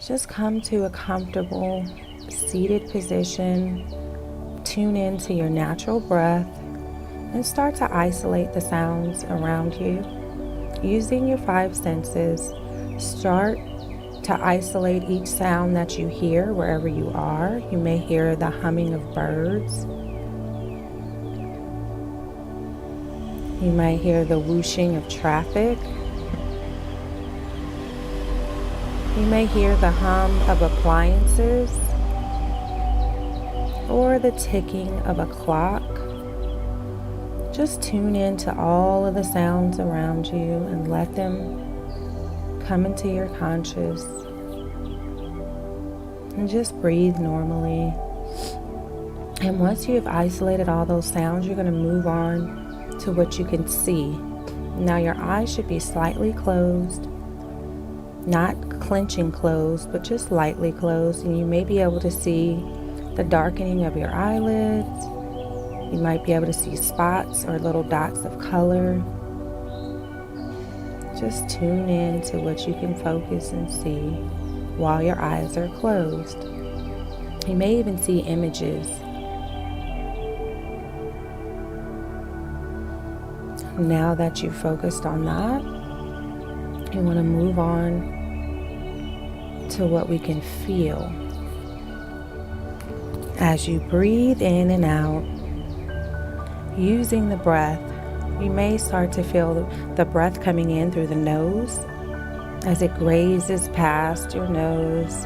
Just come to a comfortable seated position. Tune into your natural breath and start to isolate the sounds around you. Using your five senses, start to isolate each sound that you hear wherever you are. You may hear the humming of birds. You might hear the whooshing of traffic. You may hear the hum of appliances or the ticking of a clock. Just tune in to all of the sounds around you and let them come into your conscious. And just breathe normally. And once you have isolated all those sounds, you're going to move on to what you can see. Now your eyes should be slightly closed, not clenching closed, but just lightly closed. And you may be able to see the darkening of your eyelids. You might be able to see spots or little dots of color. Just tune in to what you can focus and see while your eyes are closed. You may even see images. Now that you've focused on that, you want to move on to what we can feel. As you breathe in and out, using the breath, you may start to feel the breath coming in through the nose as it grazes past your nose.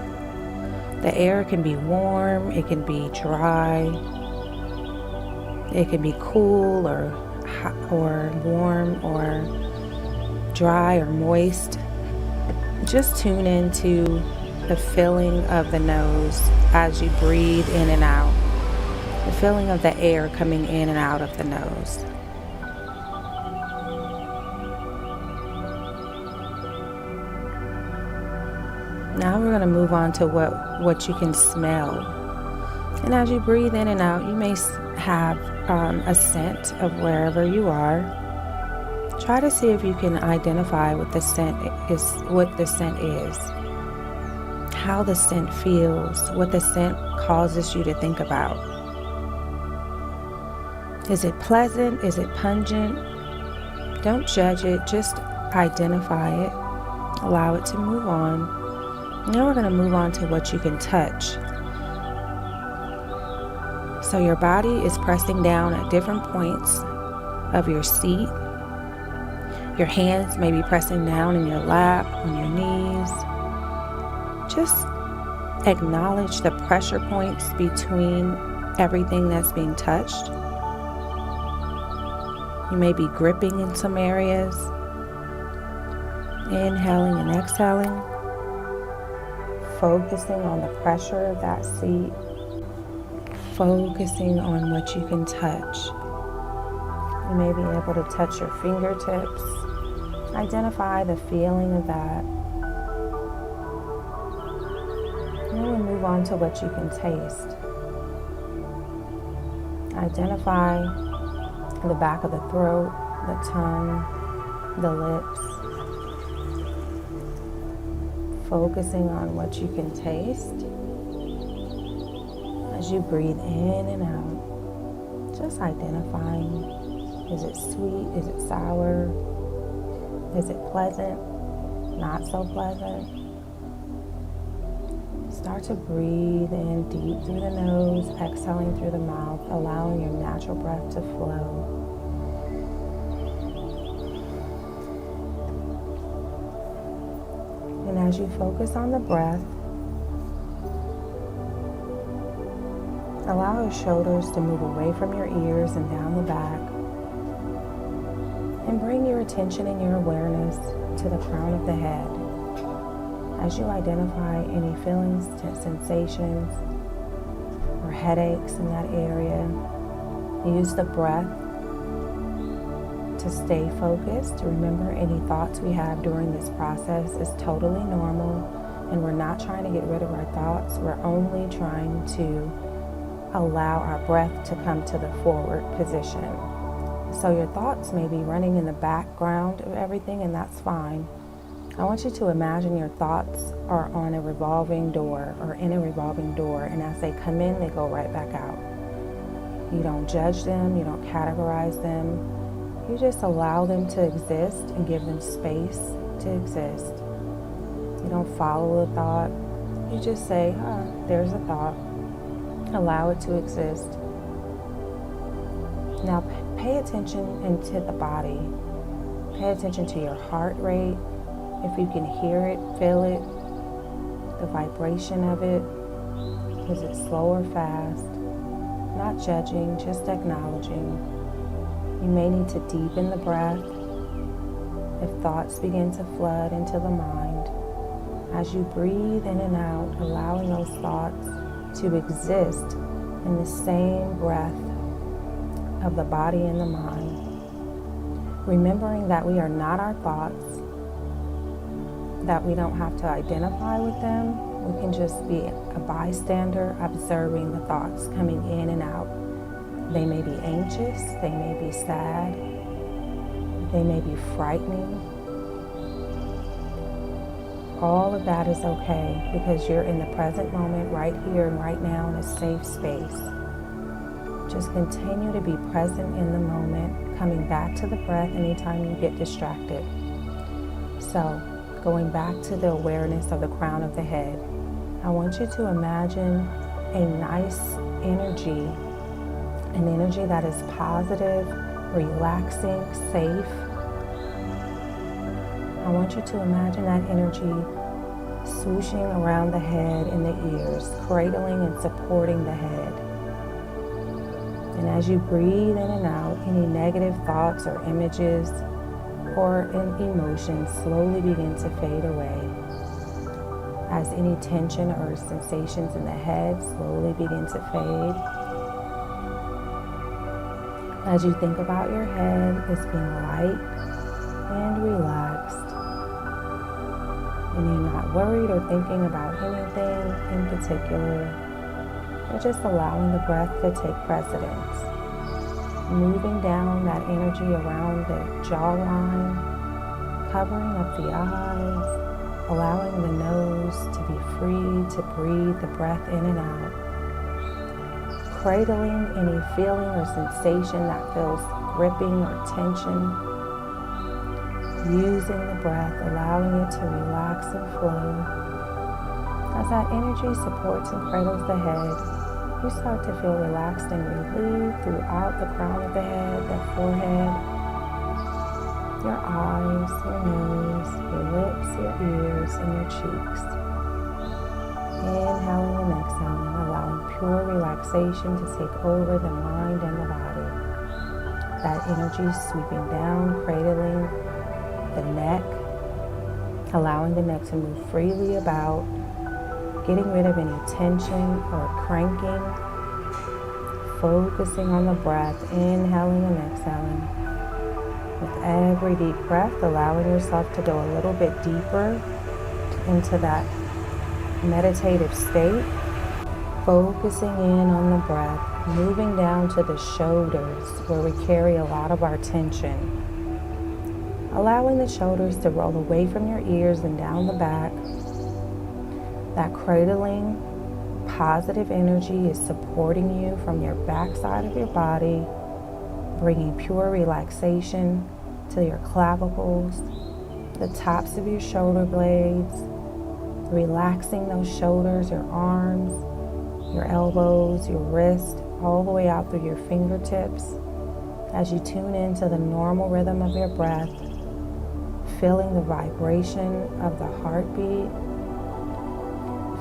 The air can be warm, it can be dry, it can be cool or hot or warm or dry or moist. Just tune into the feeling of the nose as you breathe in and out. The feeling of the air coming in and out of the nose. Now we're going to move on to what you can smell. And as you breathe in and out, you may have a scent of wherever you are. Try to see if you can identify what the scent is, how the scent feels, what the scent causes you to think about. Is it pleasant? Is it pungent? Don't judge it, just identify it. Allow it to move on. Now we're going to move on to what you can touch. So your body is pressing down at different points of your seat. Your hands may be pressing down in your lap, on your knees. Just acknowledge the pressure points between everything that's being touched. You may be gripping in some areas. Inhaling and exhaling. Focusing on the pressure of that seat. Focusing on what you can touch. You may be able to touch your fingertips. Identify the feeling of that. And then we move on to what you can taste. Identify the back of the throat, the tongue, the lips. Focusing on what you can taste. As you breathe in and out, just identifying, is it sweet, is it sour, is it pleasant, not so pleasant. Start to breathe in deep through the nose, exhaling through the mouth, allowing your natural breath to flow. And as you focus on the breath, allow your shoulders to move away from your ears and down the back. And bring your attention and your awareness to the crown of the head. As you identify any feelings, sensations, or headaches in that area, use the breath to stay focused. Remember, any thoughts we have during this process is totally normal, and we're not trying to get rid of our thoughts. We're only trying to allow our breath to come to the forward position. So your thoughts may be running in the background of everything, and that's fine. I want you to imagine your thoughts are on a revolving door or in a revolving door, and as they come in, they go right back out. You don't judge them, you don't categorize them. You just allow them to exist and give them space to exist. You don't follow the thought. You just say, there's a thought. Allow it to exist. Now pay attention into the body. Pay attention to your heart rate. If you can hear it, feel it, the vibration of it. Is it slow or fast? Not judging, just acknowledging. You may need to deepen the breath if thoughts begin to flood into the mind. As you breathe in and out, allowing those thoughts to exist in the same breath of the body and the mind. Remembering that we are not our thoughts, that we don't have to identify with them. We can just be a bystander observing the thoughts coming in and out. They may be anxious, they may be sad, they may be frightening. All of that is okay because you're in the present moment, right here and right now, in a safe space. Just continue to be present in the moment, coming back to the breath anytime you get distracted. So, going back to the awareness of the crown of the head, I want you to imagine a nice energy, an energy that is positive, relaxing, safe. I want you to imagine that energy swooshing around the head and the ears, cradling and supporting the head. And as you breathe in and out, any negative thoughts or images or emotions slowly begin to fade away. As any tension or sensations in the head slowly begin to fade. As you think about your head as being light and relaxed, and you're not worried or thinking about anything in particular, you're just allowing the breath to take precedence. Moving down that energy around the jawline, covering up the eyes, allowing the nose to be free to breathe the breath in and out. Cradling any feeling or sensation that feels gripping or tension. Using the breath, allowing it to relax and flow. As that energy supports and cradles the head, you start to feel relaxed and relieved throughout the crown of the head, the forehead, your eyes, your nose, your lips, your ears, and your cheeks. Inhaling and exhaling, allowing pure relaxation to take over the mind and the body. That energy sweeping down, cradling the neck, allowing the neck to move freely about, getting rid of any tension or cranking, focusing on the breath, inhaling and exhaling. With every deep breath, allowing yourself to go a little bit deeper into that meditative state, focusing in on the breath, moving down to the shoulders where we carry a lot of our tension. Allowing the shoulders to roll away from your ears and down the back. That cradling, positive energy is supporting you from your backside of your body, bringing pure relaxation to your clavicles, the tops of your shoulder blades, relaxing those shoulders, your arms, your elbows, your wrist, all the way out through your fingertips as you tune into the normal rhythm of your breath, feeling the vibration of the heartbeat,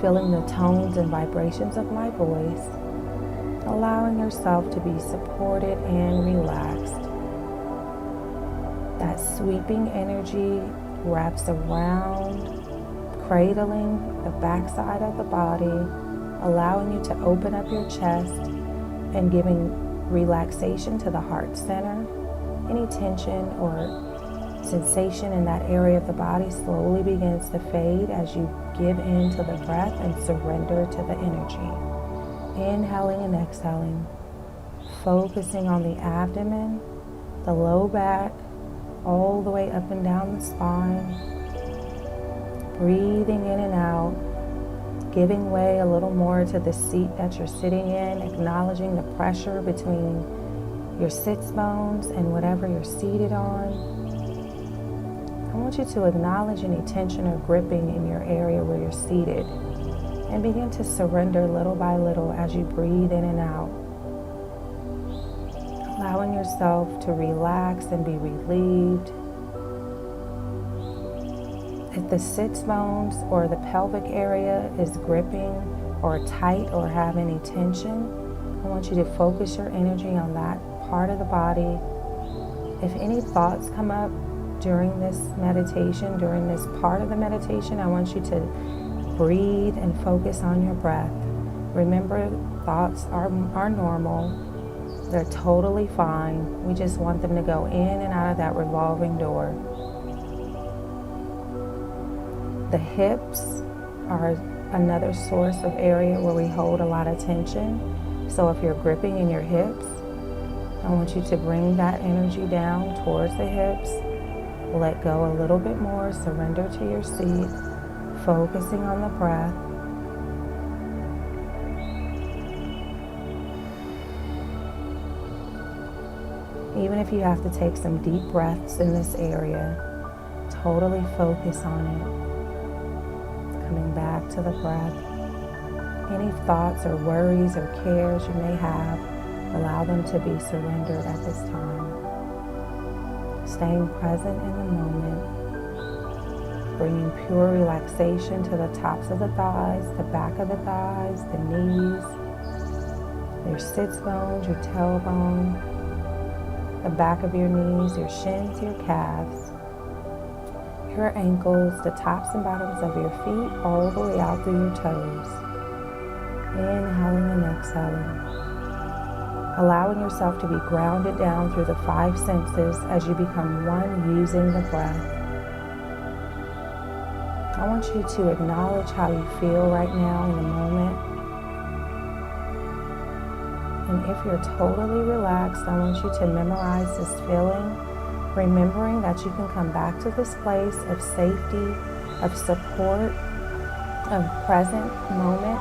feeling the tones and vibrations of my voice, allowing yourself to be supported and relaxed. That sweeping energy wraps around, cradling the backside of the body, allowing you to open up your chest and giving relaxation to the heart center. Any tension or sensation in that area of the body slowly begins to fade as you give in to the breath and surrender to the energy. Inhaling and exhaling, focusing on the abdomen, the low back, all the way up and down the spine, Breathing in and out, giving way a little more to the seat that you're sitting in, acknowledging the pressure between your sits bones and whatever you're seated on. I want you to acknowledge any tension or gripping in your area where you're seated and begin to surrender little by little as you breathe in and out. Allowing yourself to relax and be relieved. If the sits bones or the pelvic area is gripping or tight or have any tension, I want you to focus your energy on that part of the body. If any thoughts come up during this meditation, during this part of the meditation, I want you to breathe and focus on your breath. Remember, thoughts are normal. They're totally fine. We just want them to go in and out of that revolving door. The hips are another source of area where we hold a lot of tension. So if you're gripping in your hips, I want you to bring that energy down towards the hips. Let go a little bit more, surrender to your seat, focusing on the breath. Even if you have to take some deep breaths in this area, totally focus on it. Coming back to the breath. Any thoughts or worries or cares you may have, allow them to be surrendered at this time. Staying present in the moment, bringing pure relaxation to the tops of the thighs, the back of the thighs, the knees, your sits bones, your tailbone, the back of your knees, your shins, your calves, your ankles, the tops and bottoms of your feet, all the way out through your toes. Inhaling and exhaling. Allowing yourself to be grounded down through the 5 senses as you become one using the breath. I want you to acknowledge how you feel right now in the moment. And if you're totally relaxed, I want you to memorize this feeling, remembering that you can come back to this place of safety, of support, of present moment,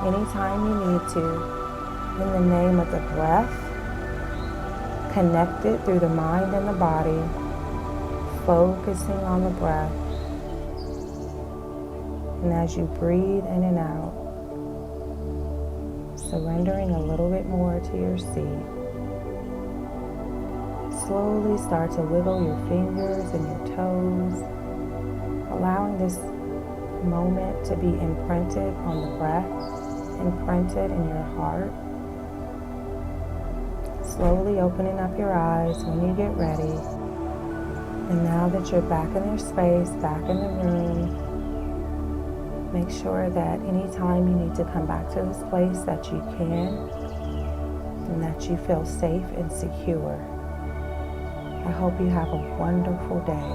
anytime you need to. In the name of the breath, connected through the mind and the body, focusing on the breath. And as you breathe in and out, surrendering a little bit more to your seat. Slowly start to wiggle your fingers and your toes, allowing this moment to be imprinted on the breath, imprinted in your heart. Slowly opening up your eyes when you get ready. And now that you're back in your space, back in the room, make sure that anytime you need to come back to this place that you can, and that you feel safe and secure. I hope you have a wonderful day.